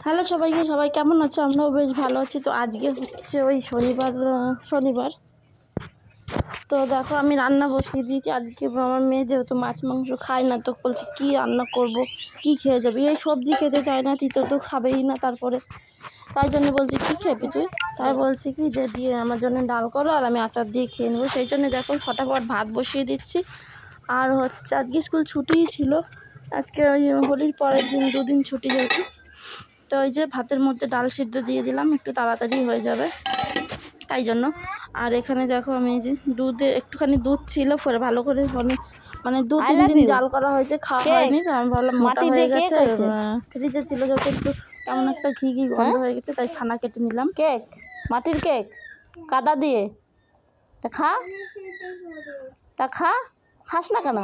Hello সবাইকে, সবাই কেমন আছো? আমরাও বেশ ভালো আছি। তো আজকে হচ্ছে ওই শনিবার। তো দেখো আমি রান্না বসিয়ে দিয়েছি। আজকে আমার মেয়ে যেহেতু মাছ মাংস খায় না, তো বলছে কি রান্না করব, কি খেয়ে যাবি, এই সবজি খেতে চায় না, তিতো তো খাবেই না। তারপরে তাই জন্য বলছে কি খেবি তুই, তাই বলছে কি যে দিয়ে আমার জন্য ডাল করো আর আমি আচার দিয়ে খেয়ে নেবো। সেই জন্য দেখো ফটাফট ভাত বসিয়ে দিচ্ছি। আর হচ্ছে আজকে স্কুল ছুটিই ছিল, আজকে ওই হোলির পরের দিন 2 দিন ছুটি যেহেতু, তো ওই যে ভাতের মধ্যে ডাল সিদ্ধ দিয়ে দিলাম, একটু তাড়াতাড়ি হয়ে যাবে তাই জন্য। আর এখানে দেখো আমি এই যে একটুখানি দুধ ছিল, পরে ভালো করে মানে 2-3 দিন জাল করা হয়েছে, খাওয়া হয়নি। তো আমি ভাবলাম মোটা হয়ে গেছে, ফ্রিজে ছিল যখন একটু কেমন একটা ঘি গন্ধ হয়ে গেছে, তাই ছানা কেটে নিলাম। কেক, মাটির কেক, কাদা দিয়ে। তা খাস না কেন?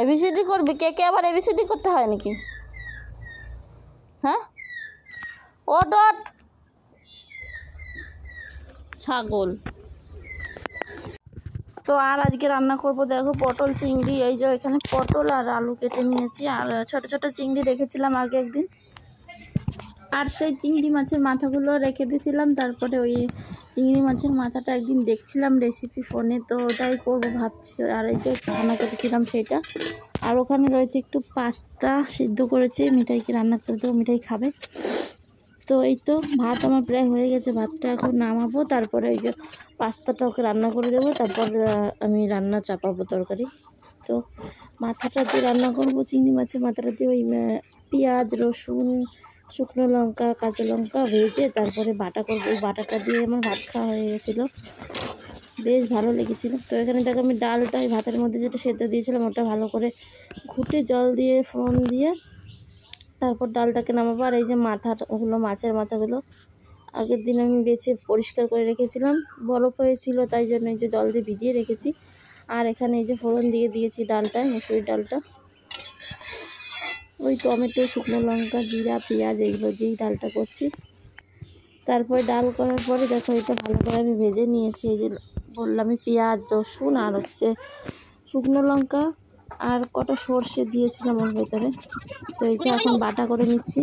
এবিসিডি করবি? কেকে আবার এবিসিডি করতে হয় নাকি? হ্যাঁ, ওট ছাগল। তো আর আজকে রান্না করব দেখো পটল চিংড়ি। এই যে এখানে পটল আর আলু কেটে নিয়েছি, আর ছোট ছোট চিংড়ি রেখেছিলাম আগে একদিন, আর সেই চিংড়ি মাছের মাথাগুলো রেখে দিয়েছিলাম। তারপরে ওই চিংড়ি মাছের মাথাটা একদিন দেখছিলাম রেসিপি ফোনে, তো ওটাই করবো ভাবছি। আর এই যে ছানা কেটেছিলাম সেটা, আর ওখানে রয়েছে একটু পাস্তা সিদ্ধ করেছি, মিঠাইকে রান্না করে দেবো, মিঠাই খাবে। তো এই তো ভাত আমার প্রায় হয়ে গেছে, ভাতটা এখন নামাবো, তারপরে এই যে পাস্তাটা ওকে রান্না করে দেবো, তারপর আমি রান্না চাপাবো তরকারি। তো মাথাটা দিয়ে রান্না করবো, চিংড়ি মাছের মাথাটা দিয়ে ওই পেঁয়াজ, রসুন, শুকনো লঙ্কা, কাঁচা লঙ্কা ভেজে তারপরে বাটা করবো। ওই বাটাটা দিয়ে আমার ভাত খাওয়া হয়ে গেছিলো, বেশ ভালো লেগেছিলো। তো এখানে দেখো আমি ডালটা ভাতের মধ্যে যেটা সেদ্ধ দিয়েছিলাম ওটা ভালো করে ঘুটে জল দিয়ে ফোড়ন দিয়ে তারপর ডালটাকে নামাবো। আর এই যে ওগুলো মাছের মাথাগুলো আগের দিন আমি বেছে পরিষ্কার করে রেখেছিলাম, বরফ হয়েছিল তাই জন্য এই যে জল দিয়ে ভিজিয়ে রেখেছি। আর এখানে এই যে ফোড়ন দিয়ে দিয়েছি ডালটায়, মুসুরির ডালটা, ওই টমেটো, শুকনো লঙ্কা, জিরা, পেঁয়াজ এগুলো দিয়েই ডালটা করছি। তারপরে ডাল করার পরে দেখো এটা ভালো করে আমি ভেজে নিয়েছি। এই যে বললাম আমি পেঁয়াজ, রসুন আর হচ্ছে শুকনো লঙ্কা আর কটা সর্ষে দিয়েছিলাম ওর ভেতরে। তো এই যে এখন বাটা করে নিচ্ছি,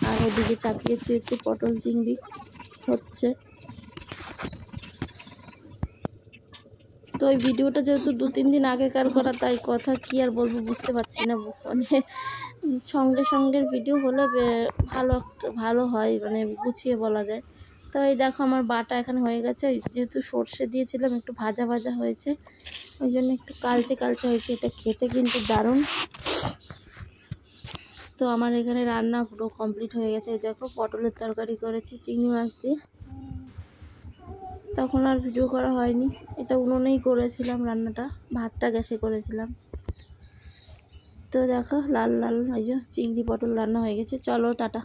আর ওদিকে চাপিয়েছি হচ্ছে পটল চিংড়ি হচ্ছে। তো এই ভিডিওটা যেহেতু 2-3 দিন আগেকার করা, তাই কথা কি আর বলবো বুঝতে পারছি না, মানে সঙ্গে ভিডিও হলে ভালো হয়, মানে গুছিয়ে বলা যায়। তো এই দেখো আমার বাটা এখানে হয়ে গেছে, যেহেতু সর্ষে দিয়েছিলাম একটু ভাজা ভাজা হয়েছে, ওই জন্য একটু কালচে হয়েছে। এটা খেতে কিন্তু দারুণ। তো আমার এখানে রান্না পুরো কমপ্লিট হয়ে গেছে। এই দেখো পটলের তরকারি করেছি চিংড়ি মাছ দিয়ে, তখন আর ভিডিও করা হয়নি, এটা উনুনেই করেছিলাম রান্নাটা, ভাতটা গ্যাসে করেছিলাম। তো দেখো লাল ওই যে চিংড়ি পটল রান্না হয়ে গেছে। চলো টাটা।